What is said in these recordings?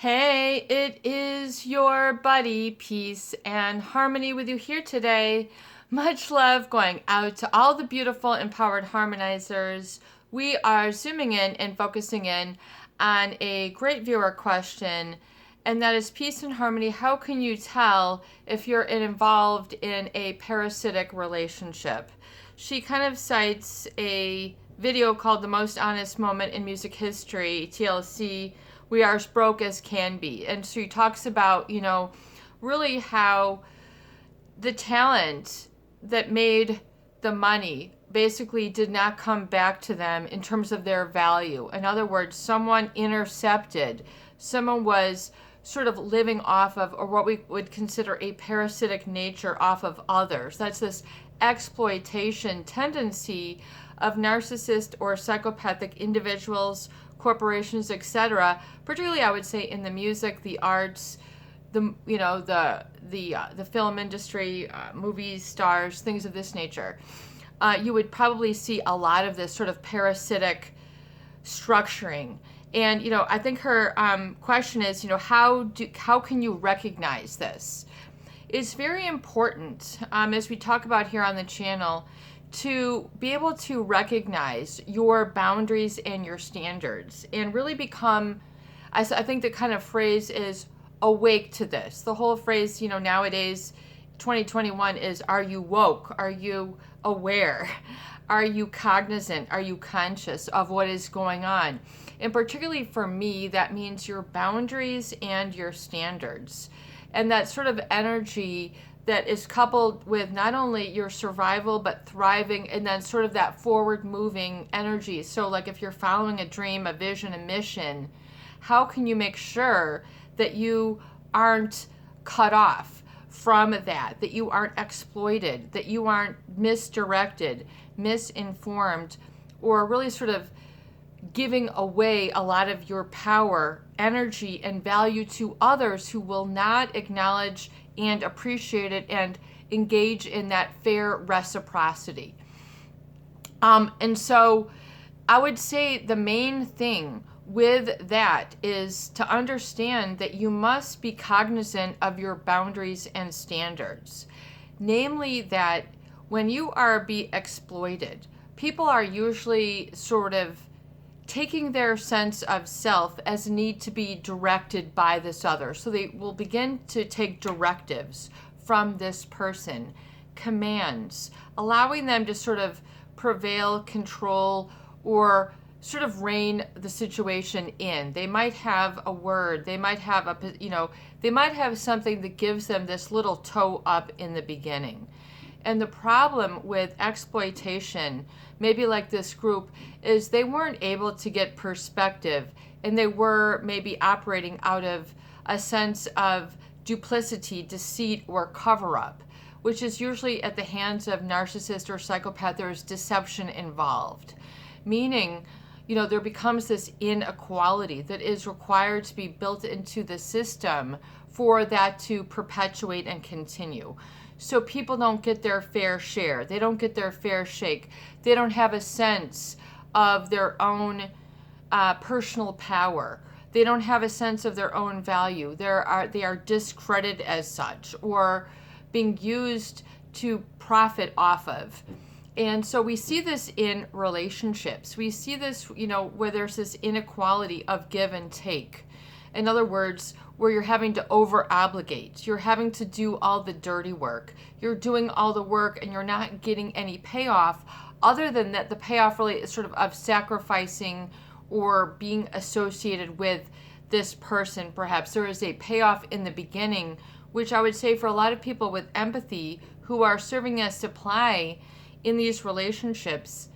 Hey, it is your buddy, Peace and Harmony with you here today. Much love going out to all the beautiful empowered harmonizers. We are zooming in and focusing in on a great viewer question, and that is peace and harmony. How can you tell if you're involved in a parasitic relationship? She kind of cites a video called The Most Honest Moment in Music History, TLC. We are as broke as can be. And she talks about, really how the talent that made the money basically did not come back to them in terms of their value. In other words, someone intercepted, someone was sort of living off of, or what we would consider a parasitic nature off of others. That's this exploitation tendency of narcissist or psychopathic individuals, corporations, etc. Particularly, I would say in the music, the arts, the film industry, movies, stars, things of this nature. You would probably see a lot of this sort of parasitic structuring. And I think her question is, how can you recognize this? It's very important, as we talk about here on the channel, to be able to recognize your boundaries and your standards and really become, I think the kind of phrase is awake to this. The whole phrase, nowadays, 2021 is, are you woke? Are you aware? Are you cognizant? Are you conscious of what is going on? And particularly for me, that means your boundaries and your standards. And that sort of energy that is coupled with not only your survival, but thriving, and then sort of that forward moving energy. So like if you're following a dream, a vision, a mission, how can you make sure that you aren't cut off from that you aren't exploited, that you aren't misdirected, misinformed, or really sort of giving away a lot of your power, energy, and value to others who will not acknowledge and appreciate it and engage in that fair reciprocity. And so I would say the main thing with that is to understand that you must be cognizant of your boundaries and standards. Namely that when you are being exploited, people are usually sort of taking their sense of self as a need to be directed by this other. So they will begin to take directives from this person, commands, allowing them to sort of prevail, control, or sort of rein the situation in. They might have a word, they might have they might have something that gives them this little toe up in the beginning. And the problem with exploitation, maybe like this group, is they weren't able to get perspective, and they were maybe operating out of a sense of duplicity, deceit, or cover-up, which is usually at the hands of narcissist or psychopath. There's deception involved, meaning there becomes this inequality that is required to be built into the system for that to perpetuate and continue. So people don't get their fair share. They don't get their fair shake. They don't have a sense of their own personal power. They don't have a sense of their own value. They are discredited as such, or being used to profit off of. And so we see this in relationships. We see this, where there's this inequality of give and take. In other words, where you're having to over-obligate. You're having to do all the dirty work. You're doing all the work and you're not getting any payoff, other than that the payoff really is sort of sacrificing or being associated with this person. Perhaps there is a payoff in the beginning, which I would say for a lot of people with empathy who are serving as supply in these relationships,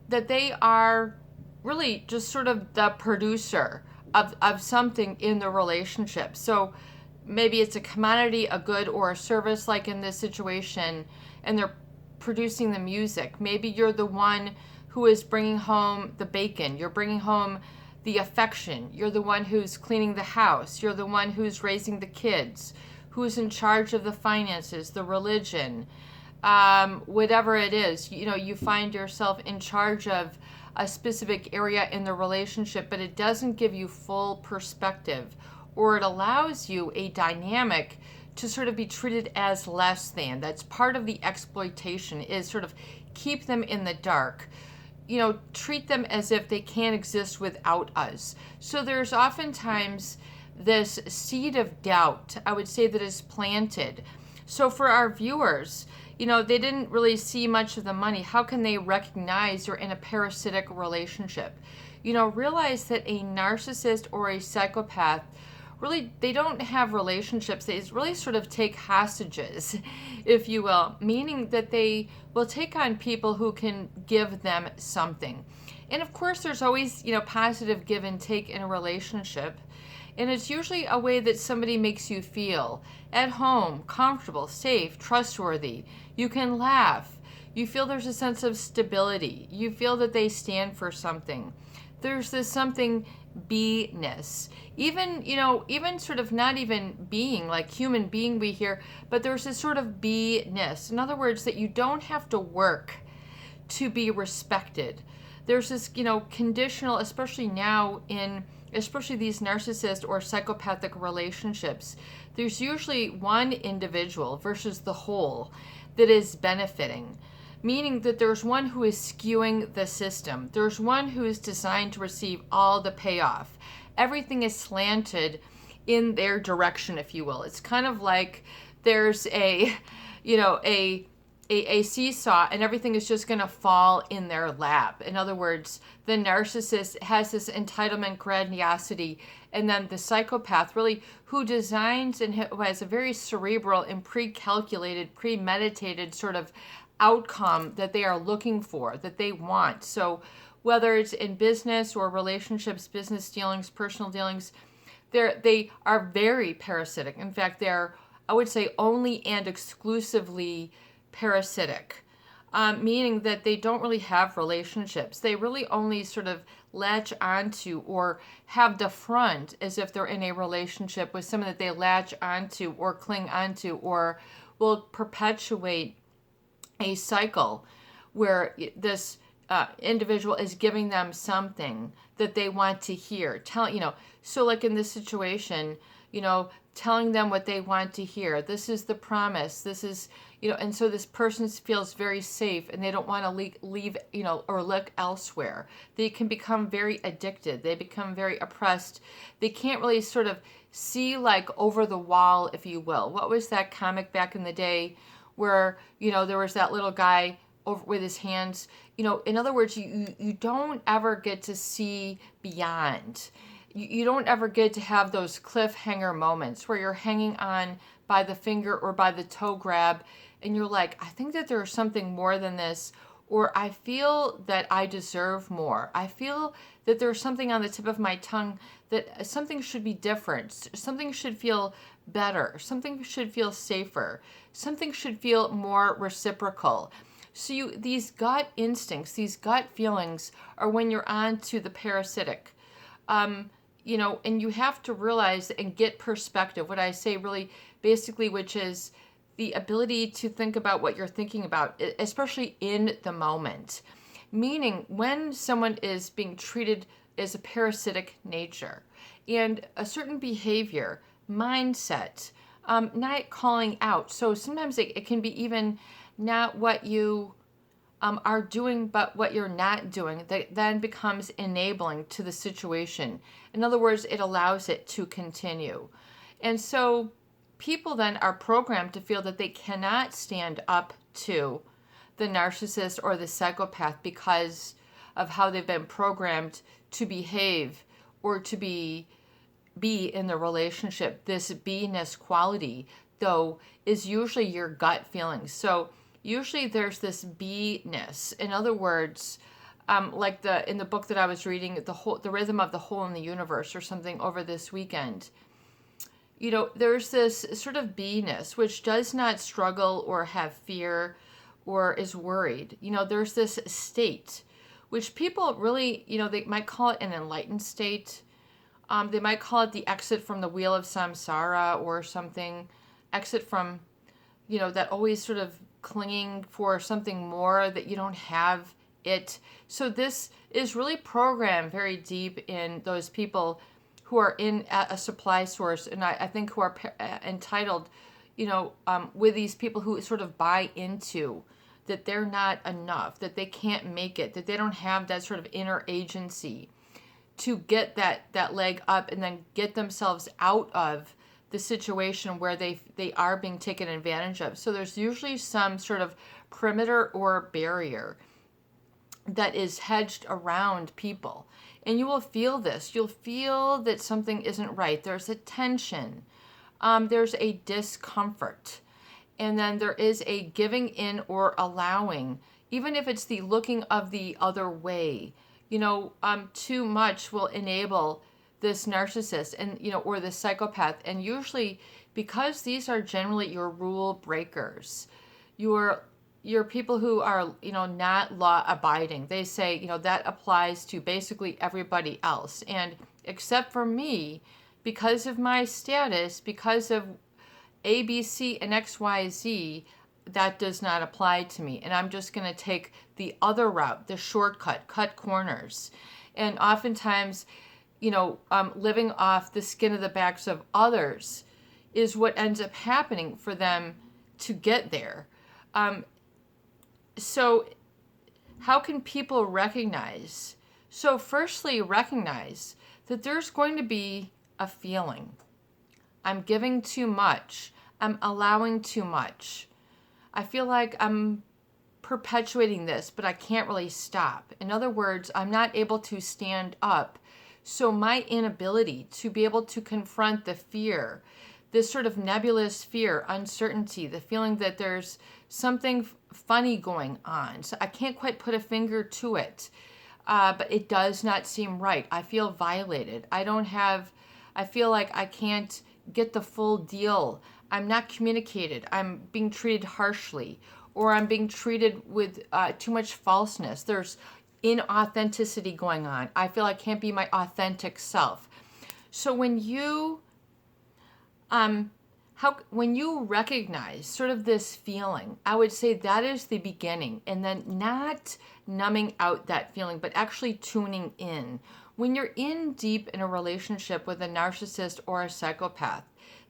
that they are really just sort of the producer of something in the relationship. So maybe it's a commodity, a good, or a service, like in this situation, and they're producing the music. Maybe you're the one who is bringing home the bacon. You're bringing home the affection. You're the one who's cleaning the house. You're the one who's raising the kids, who's in charge of the finances, the religion, whatever it is. You find yourself in charge of a specific area in the relationship, but it doesn't give you full perspective, or it allows you a dynamic to sort of be treated as less than. That's part of the exploitation, is sort of keep them in the dark. Treat them as if they can't exist without us. So there's oftentimes this seed of doubt, I would say, that is planted. So for our viewers, they didn't really see much of the money. How can they recognize they're in a parasitic relationship? Realize that a narcissist or a psychopath, really, they don't have relationships. They really sort of take hostages, if you will, meaning that they will take on people who can give them something. And of course, there's always, positive give and take in a relationship. And it's usually a way that somebody makes you feel at home, comfortable, safe, trustworthy. You can laugh. You feel there's a sense of stability. You feel that they stand for something. There's this something be-ness. Even sort of not even being, like human being we hear, but there's this sort of be-ness. In other words, that you don't have to work to be respected. There's this, conditional, especially now especially these narcissist or psychopathic relationships, there's usually one individual versus the whole that is benefiting. Meaning that there's one who is skewing the system. There's one who is designed to receive all the payoff. Everything is slanted in their direction, if you will. It's kind of like there's a seesaw, and everything is just going to fall in their lap. In other words, the narcissist has this entitlement, grandiosity, and then the psychopath, really, who designs and who has a very cerebral and pre-calculated, premeditated sort of outcome that they are looking for, that they want. So whether it's in business or relationships, business dealings, personal dealings, they are very parasitic. In fact, they're, I would say, only and exclusively parasitic, meaning that they don't really have relationships. They really only sort of latch onto or have the front as if they're in a relationship with someone that they latch onto or cling onto, or will perpetuate a cycle where this individual is giving them something that they want to hear. So like in this situation, telling them what they want to hear. This is the promise. This is, and so this person feels very safe and they don't want to leave, or look elsewhere. They can become very addicted. They become very oppressed. They can't really sort of see like over the wall, if you will. What was that comic back in the day where, there was that little guy over with his hands, in other words, you don't ever get to see beyond. You don't ever get to have those cliffhanger moments where you're hanging on by the finger or by the toe grab and you're like, I think that there's something more than this, or I feel that I deserve more. I feel that there's something on the tip of my tongue, that something should be different. Something should feel better. Something should feel safer. Something should feel more reciprocal. So these gut instincts, these gut feelings are when you're on to the parasitic. And you have to realize and get perspective, what I say really basically, which is the ability to think about what you're thinking about, especially in the moment. Meaning when someone is being treated as a parasitic nature and a certain behavior, mindset, not calling out. So sometimes it can be even not what you are doing, but what you're not doing, that then becomes enabling to the situation. In other words, it allows it to continue. And so people then are programmed to feel that they cannot stand up to the narcissist or the psychopath because of how they've been programmed to behave or to be in the relationship. This beingness quality, though, is usually your gut feelings. So usually there's this beingness. In other words, like in the book that I was reading, the rhythm of the whole in the universe or something over this weekend, there's this sort of beingness which does not struggle or have fear or is worried. There's this state which people really, they might call it an enlightened state. They might call it the exit from the wheel of samsara or something, exit from, that always sort of clinging for something more that you don't have So this is really programmed very deep in those people who are in a supply source, and I think who are entitled, with these people who sort of buy into that they're not enough, that they can't make it, that they don't have that sort of inner agency to get that leg up and then get themselves out of the situation where they are being taken advantage of. So there's usually some sort of perimeter or barrier that is hedged around people. And you will feel this. You'll feel that something isn't right. There's a tension. There's a discomfort. And then there is a giving in or allowing, even if it's the looking of the other way. Too much will enable this narcissist and, or the psychopath. And usually, because these are generally your rule breakers, your people who are, not law abiding. They say, that applies to basically everybody else. And except for me, because of my status, because of A, B, C, and X, Y, Z, that does not apply to me. And I'm just going to take the other route, the shortcut, cut corners. And oftentimes, living off the skin of the backs of others is what ends up happening for them to get there. So how can people recognize? So firstly, recognize that there's going to be a feeling. I'm giving too much. I'm allowing too much. I feel like I'm perpetuating this, but I can't really stop. In other words, I'm not able to stand up. So my inability to be able to confront the fear, this sort of nebulous fear, uncertainty, the feeling that there's something funny going on. So I can't quite put a finger to it, but it does not seem right. I feel violated. I feel like I can't get the full deal. I'm not communicated. I'm being treated harshly, or I'm being treated with too much falseness. There's inauthenticity going on. I feel I can't be my authentic self. So when you recognize sort of this feeling, I would say that is the beginning, and then not numbing out that feeling, but actually tuning in. When you're in deep in a relationship with a narcissist or a psychopath,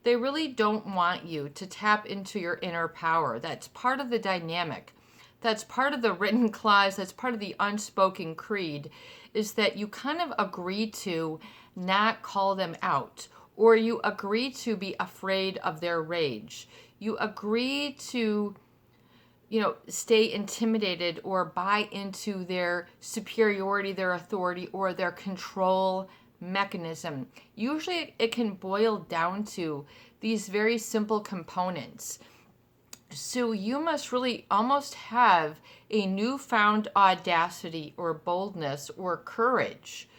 they really don't want you to tap into your inner power. That's part of the dynamic. That's part of the written clause. That's part of the unspoken creed, is that you kind of agree to not call them out, or you agree to be afraid of their rage. You agree to, stay intimidated or buy into their superiority, their authority, or their control mechanism. Usually it can boil down to these very simple components. So you must really almost have a newfound audacity or boldness or courage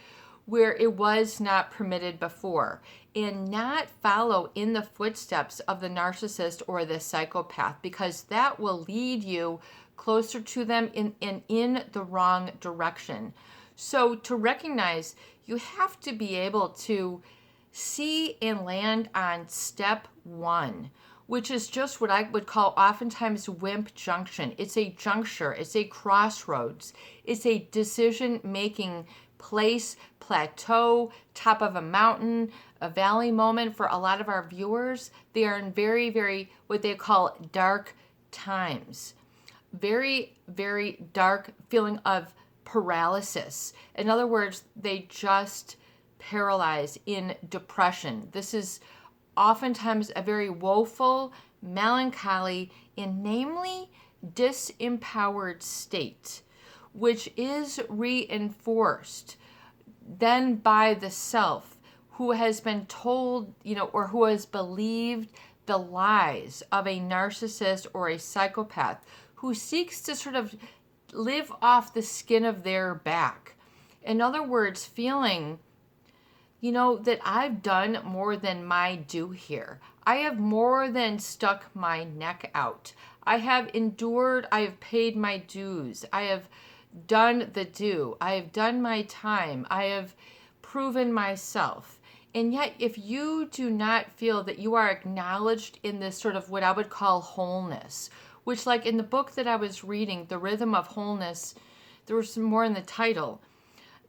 where it was not permitted before, and not follow in the footsteps of the narcissist or the psychopath, because that will lead you closer to them in the wrong direction. So to recognize, you have to be able to see and land on step one, which is just what I would call oftentimes WIMP junction. It's a juncture, it's a crossroads, it's a decision-making place, plateau, top of a mountain, a valley moment. For a lot of our viewers, they are in very, very, what they call dark times. Very, very dark feeling of paralysis. In other words, they just paralyze in depression. This is oftentimes a very woeful, melancholy, and namely disempowered state, which is reinforced then by the self who has been told, or who has believed the lies of a narcissist or a psychopath who seeks to sort of live off the skin of their back. In other words, feeling, that I've done more than my due here. I have more than stuck my neck out. I have endured, I have paid my dues. I have done the due. I have done my time. I have proven myself. And yet, if you do not feel that you are acknowledged in this sort of what I would call wholeness, which, like in the book that I was reading, The Rhythm of Wholeness, there was some more in the title.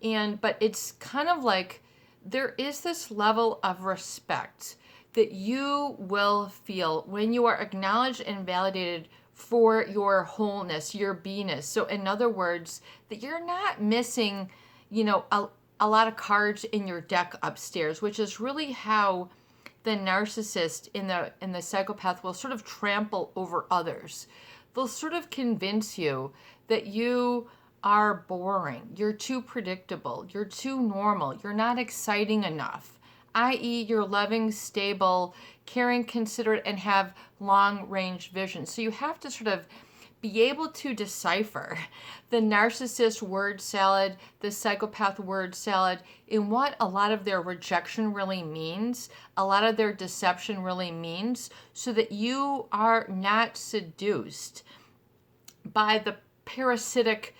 But it's kind of like there is this level of respect that you will feel when you are acknowledged and validated for your wholeness, your beingness. So in other words, that you're not missing, a lot of cards in your deck upstairs, which is really how the narcissist in the psychopath will sort of trample over others. They'll sort of convince you that you are boring, you're too predictable, you're too normal, you're not exciting enough, i.e. you're loving, stable, caring, considerate, and have long-range vision. So you have to sort of be able to decipher the narcissist word salad, the psychopath word salad, in what a lot of their rejection really means, a lot of their deception really means, so that you are not seduced by the parasitic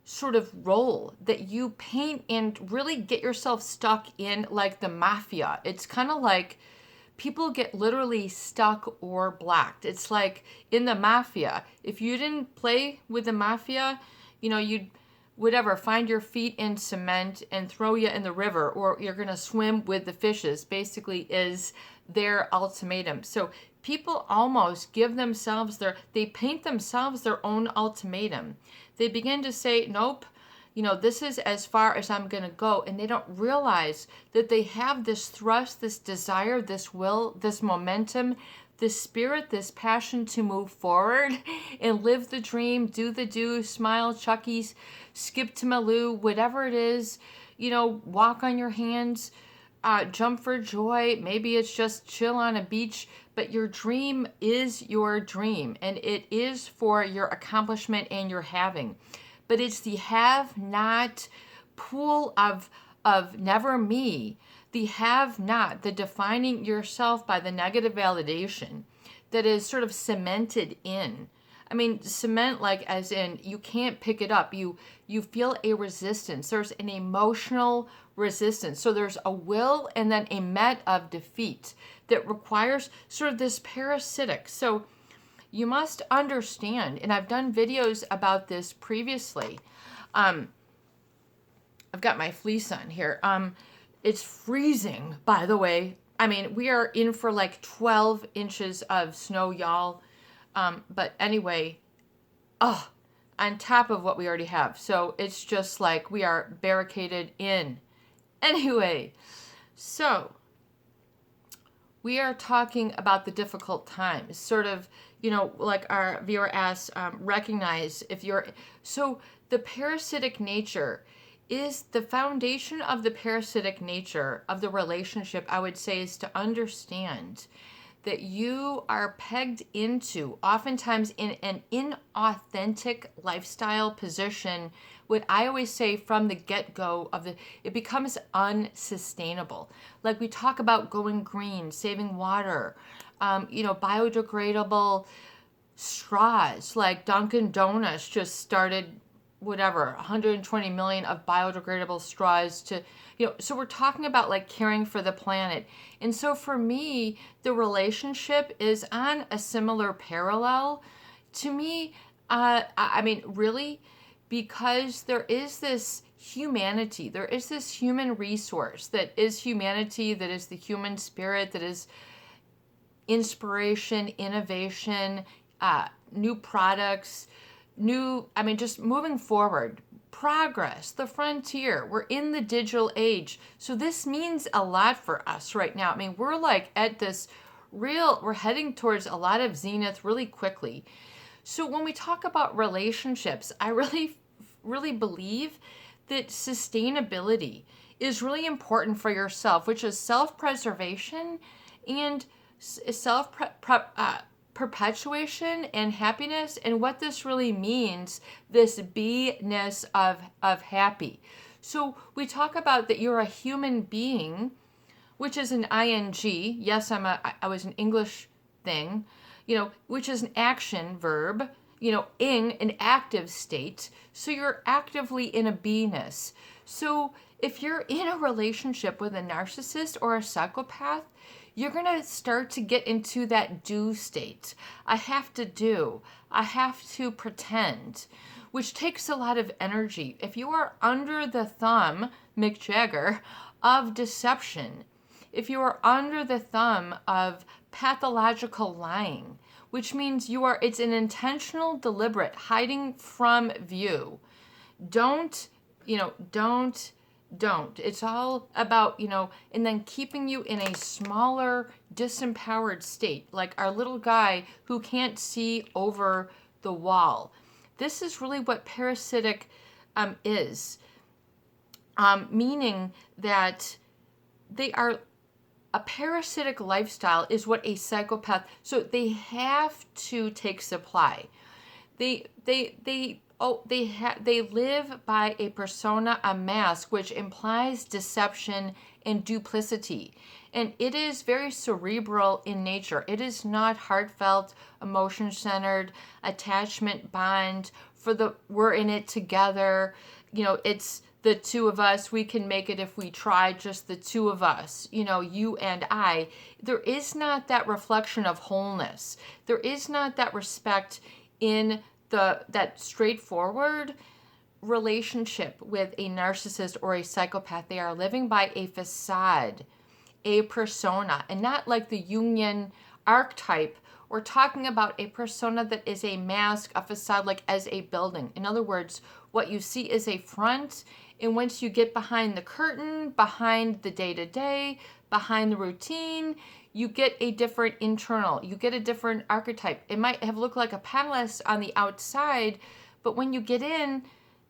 sort of role that you paint and really get yourself stuck in, like the mafia. It's kind of like people get literally stuck or blacked. It's like in the mafia, if you didn't play with the mafia, you'd find your feet in cement and throw you in the river, or you're going to swim with the fishes, basically is their ultimatum. So people almost give themselves they paint themselves their own ultimatum. They begin to say, nope, this is as far as I'm going to go. And they don't realize that they have this thrust, this desire, this will, this momentum, this spirit, this passion to move forward and live the dream, do the do, smile, Chuckies, skip to Malou, whatever it is, walk on your hands, jump for joy. Maybe it's just chill on a beach, but your dream is your dream, and it is for your accomplishment and your having. But it's the have-not pool of never me, the have-not, the defining yourself by the negative validation that is sort of cemented in. I mean, cement, like as in you can't pick it up. You feel a resistance. There's an emotional resistance. So there's a will and then a met of defeat that requires sort of this parasitic. So you must understand, and I've done videos about this previously. I've got my fleece on here. It's freezing, by the way. I mean, we are in for like 12 inches of snow, y'all. But anyway, on top of what we already have. So it's just like we are barricaded in. Anyway, so we are talking about the difficult times, sort of, like our viewer asks, recognize if you're, so the parasitic nature is the foundation of the parasitic nature of the relationship, I would say, is to understand that you are pegged into, oftentimes in an inauthentic lifestyle position, what I always say from the get-go it becomes unsustainable. Like we talk about going green, saving water, biodegradable straws, like Dunkin' Donuts just started 120 million of biodegradable straws to, so we're talking about like caring for the planet. And so for me, the relationship is on a similar parallel to me. Really, because there is this humanity, there is this human resource that is humanity, that is the human spirit, that is inspiration, innovation, new products, just moving forward, progress, the frontier. We're in the digital age. So this means a lot for us right now. I mean, we're like at this we're heading towards a lot of zenith really quickly. So when we talk about relationships, I really, really believe that sustainability is really important for yourself, which is self-preservation and perpetuation and happiness. And what this really means, this be-ness of happy. So we talk about that you're a human being, which is an ing. Yes, I was an English thing, which is an action verb, in an active state. So you're actively in a beingness. So if you're in a relationship with a narcissist or a psychopath, you're going to start to get into that do state. I have to do. I have to pretend. which takes a lot of energy. If you are under the thumb, Mick Jagger, of deception, if you are under the thumb of pathological lying, which means it's an intentional, deliberate hiding from view. Don't. It's all about, and then keeping you in a smaller, disempowered state, like our little guy who can't see over the wall. This is really what parasitic is, meaning that they are a parasitic lifestyle is what a psychopath. So they have to take supply. They live by a persona, a mask, which implies deception and duplicity. And it is very cerebral in nature. It is not heartfelt, emotion-centered, attachment bond we're in it together. It's the two of us. We can make it if we try, just the two of us, you and I. There is not that reflection of wholeness. There is not that respect in that straightforward relationship with a narcissist or a psychopath. They are living by a facade, a persona, and not like the Jungian archetype. We're talking about a persona that is a mask, a facade, like as a building. In other words, what you see is a front, and once you get behind the curtain, behind the day-to-day, behind the routine, you get a different internal, you get a different archetype. It might have looked like a palace on the outside, but when you get in,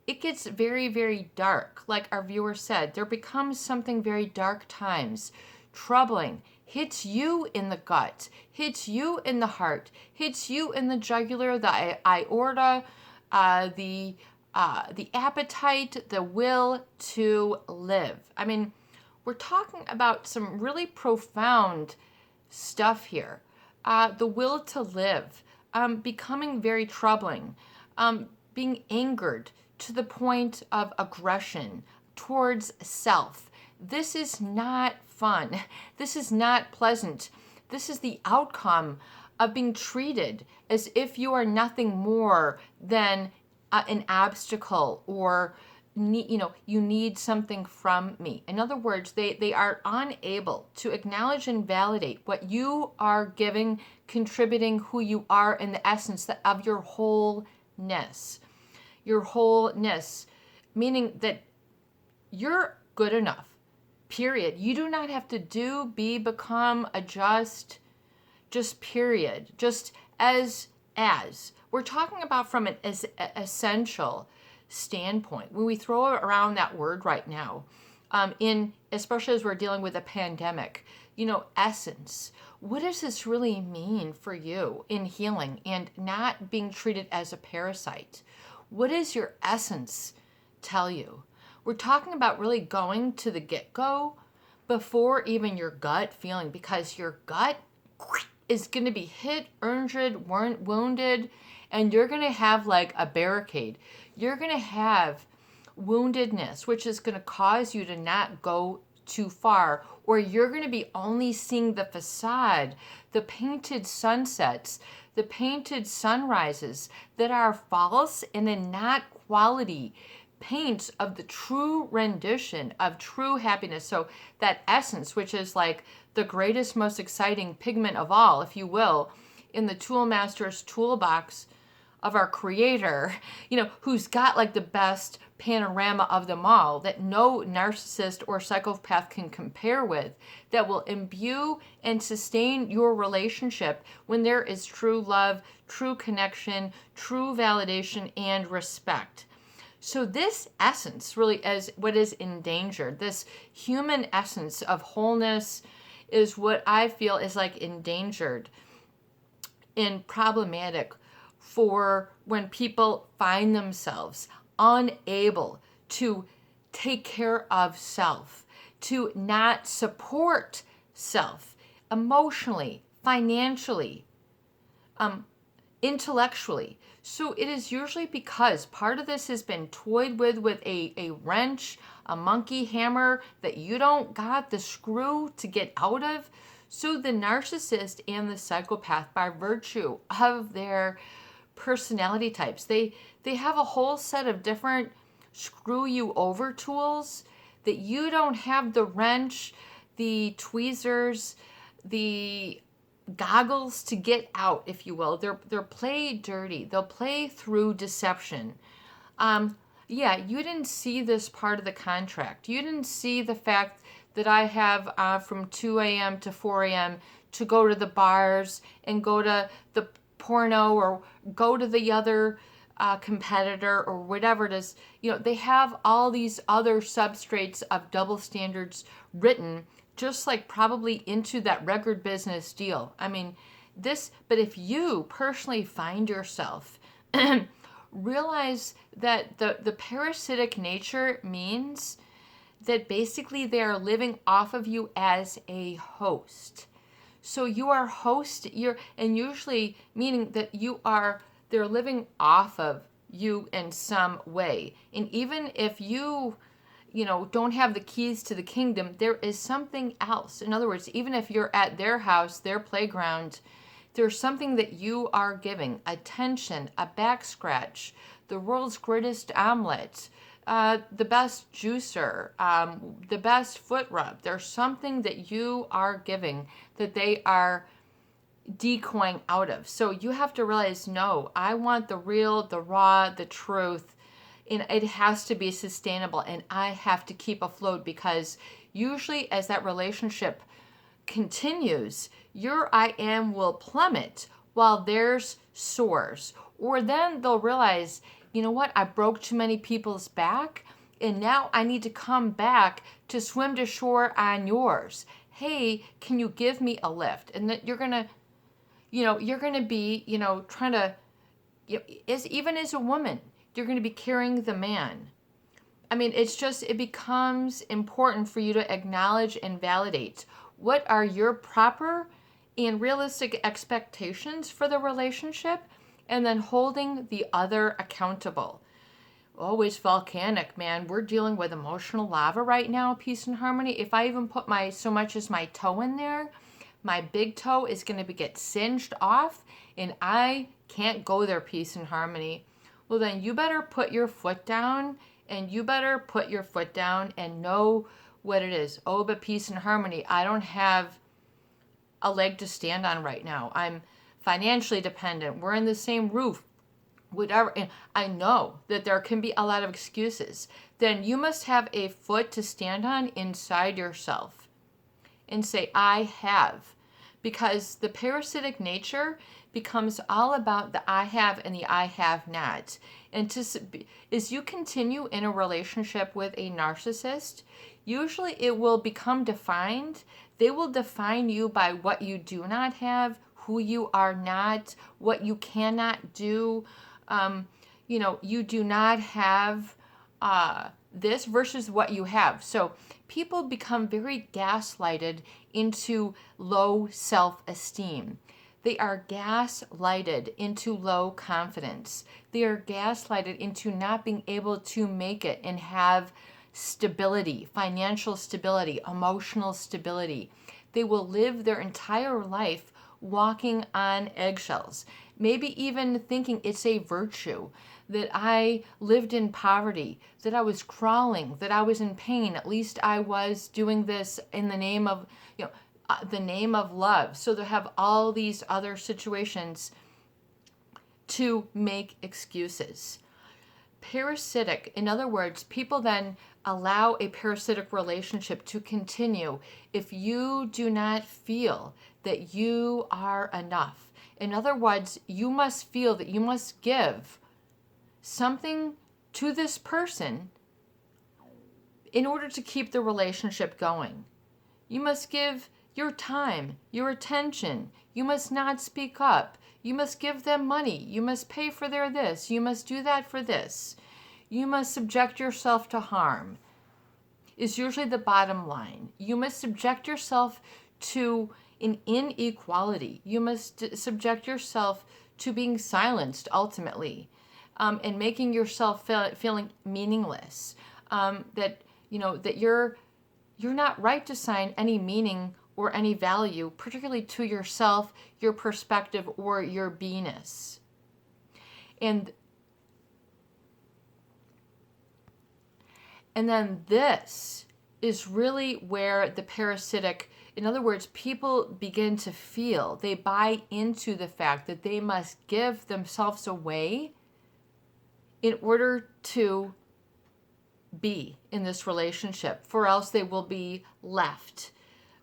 it gets very, very dark. Like our viewer said, there becomes something very dark times, troubling, hits you in the gut, hits you in the heart, hits you in the jugular, the aorta, the appetite, the will to live. I mean, we're talking about some really profound stuff here. The will to live, becoming very troubling, being angered to the point of aggression towards self. This is not fun. This is not pleasant. This is the outcome of being treated as if you are nothing more than an obstacle, or you need something from me. In other words, they are unable to acknowledge and validate what you are giving, contributing, who you are in the essence of your wholeness. Your wholeness, meaning that you're good enough, period. You do not have to do, be, become, adjust, just period, just as. We're talking about from an essential standpoint. When we throw around that word right now, especially as we're dealing with a pandemic, essence. What does this really mean for you in healing and not being treated as a parasite? What does your essence tell you? We're talking about really going to the get-go before even your gut feeling, because your gut is going to be hit, injured, wounded, and you're going to have like a barricade. You're going to have woundedness, which is going to cause you to not go too far, or you're going to be only seeing the facade, the painted sunsets, the painted sunrises that are false and in not quality paints of the true rendition of true happiness. So that essence, which is like the greatest, most exciting pigment of all, if you will, in the tool master's toolbox of our creator, who's got like the best panorama of them all that no narcissist or psychopath can compare with, that will imbue and sustain your relationship when there is true love, true connection, true validation, and respect. So this essence really is what is endangered. This human essence of wholeness is what I feel is like endangered and problematic for when people find themselves unable to take care of self, to not support self emotionally, financially, intellectually. So it is usually because part of this has been toyed with a wrench, a monkey hammer that you don't got the screw to get out of. So the narcissist and the psychopath, by virtue of their personality types. They have a whole set of different screw you over tools that you don't have the wrench, the tweezers, the goggles to get out, if you will. They're play dirty. They'll play through deception. Yeah, you didn't see this part of the contract. You didn't see the fact that I have from 2 a.m. to 4 a.m. to go to the bars and go to the porno or go to the other competitor or whatever it is. You know, they have all these other substrates of double standards written just like probably into that record business deal. I mean, but if you personally find yourself, realize that the parasitic nature means that basically they are living off of you as a host. So you are and usually meaning that they're living off of you in some way. And even if you don't have the keys to the kingdom, there is something else. In other words, even if you're at their house, their playground, there's something that you are giving: attention, a back scratch, the world's greatest omelet, the best juicer, the best foot rub. There's something that you are giving that they are decoying out of. So you have to realize, no, I want the real, the raw, the truth. And it has to be sustainable, and I have to keep afloat, because usually as that relationship continues, your I am will plummet while theirs soars. Or then they'll realize, you know what, I broke too many people's back, and now I need to come back to swim to shore on yours. Hey, can you give me a lift? And that you're gonna be, trying to, even as a woman, you're going to be carrying the man. I mean, it becomes important for you to acknowledge and validate what are your proper and realistic expectations for the relationship, and then holding the other accountable. Always volcanic, man. We're dealing with emotional lava right now, peace and harmony. If I even put so much as my toe in there, my big toe is going to get singed off, and I can't go there, peace and harmony. Well, then you better put your foot down, and know what it is. Oh, but peace and harmony, I don't have a leg to stand on right now. I'm financially dependent. We're in the same roof, whatever. And I know that there can be a lot of excuses. Then you must have a foot to stand on inside yourself and say, I have. Because the parasitic nature becomes all about the I have and the I have not. And as you continue in a relationship with a narcissist, usually it will become defined. They will define you by what you do not have, who you are not, what you cannot do. You do not have this versus what you have. So people become very gaslighted into low self-esteem. They are gaslighted into low confidence. They are gaslighted into not being able to make it and have stability, financial stability, emotional stability. They will live their entire life walking on eggshells, maybe even thinking it's a virtue, that I lived in poverty, that I was crawling, that I was in pain. At least I was doing this in the name of, the name of love. So they have all these other situations to make excuses. Parasitic, in other words, people then allow a parasitic relationship to continue if you do not feel that you are enough. In other words, you must feel that you must give something to this person in order to keep the relationship going. You must give your time, your attention. You must not speak up. You must give them money. You must pay for their this. You must do that for this. You must subject yourself to harm, is usually the bottom line. You must subject yourself to an inequality. You must subject yourself to being silenced ultimately, and making yourself feeling meaningless. That you're not right to assign any meaning or any value, particularly to yourself, your perspective, or your beingness. And then this is really where the parasitic, in other words, people begin to feel, they buy into the fact that they must give themselves away in order to be in this relationship, for else they will be left.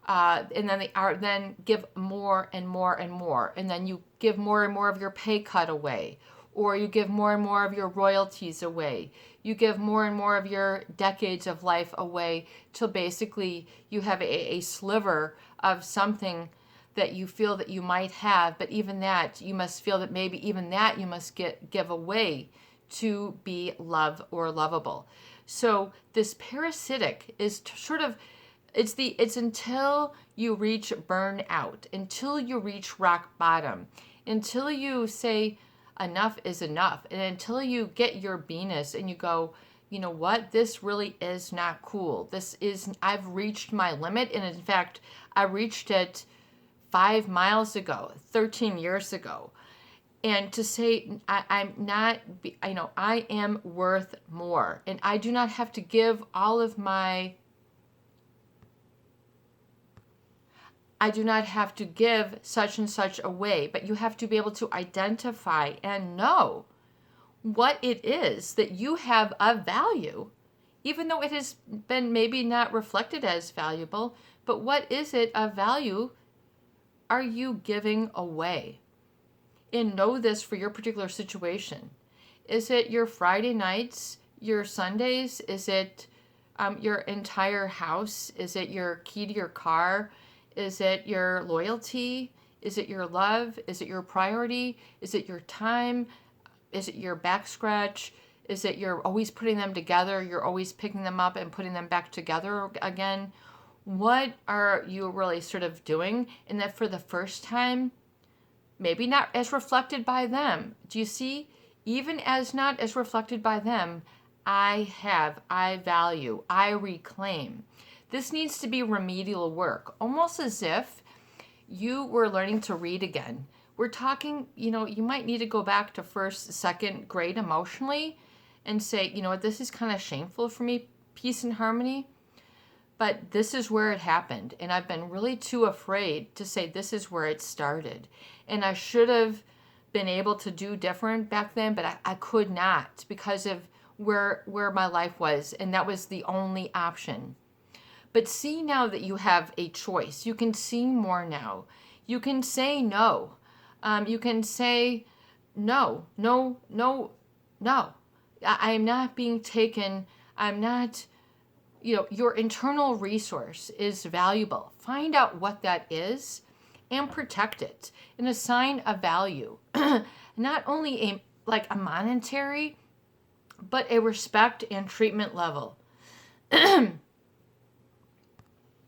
And then then give more and more and more. And then you give more and more of your pay cut away, or you give more and more of your royalties away. You give more and more of your decades of life away till basically you have a sliver of something that you feel that you might have, but even that you must feel that maybe even that you must give away to be loved or lovable. So this parasitic is sort of, it's until you reach burnout, until you reach rock bottom, until you say enough is enough, and until you get your beingness and you go, you know what, this really is not cool. I've reached my limit, and in fact, I reached it 5 miles ago, 13 years ago. And to say, I'm not, I am worth more, and I do not have to give all of my, I do not have to give such and such away, but you have to be able to identify and know what it is that you have of value, even though it has been maybe not reflected as valuable, but what is it of value are you giving away? And know this for your particular situation. Is it your Friday nights, your Sundays? Is it your entire house? Is it your key to your car? Is it your loyalty? Is it your love? Is it your priority? Is it your time? Is it your back scratch? Is it you're always putting them together? You're always picking them up and putting them back together again? What are you really sort of doing? And that for the first time, maybe not as reflected by them. Do you see? Even as not as reflected by them, I value, I reclaim. This needs to be remedial work, almost as if you were learning to read again. We're talking, you might need to go back to first, second grade emotionally and say, you know what, this is kind of shameful for me, peace and harmony. But this is where it happened. And I've been really too afraid to say this is where it started. And I should have been able to do different back then, but I could not because of where my life was. And that was the only option. But see now that you have a choice. You can see more now. You can say no. You can say no. I'm not being taken. I'm not, your internal resource is valuable. Find out what that is and protect it and assign a value. Not only a monetary, but a respect and treatment level.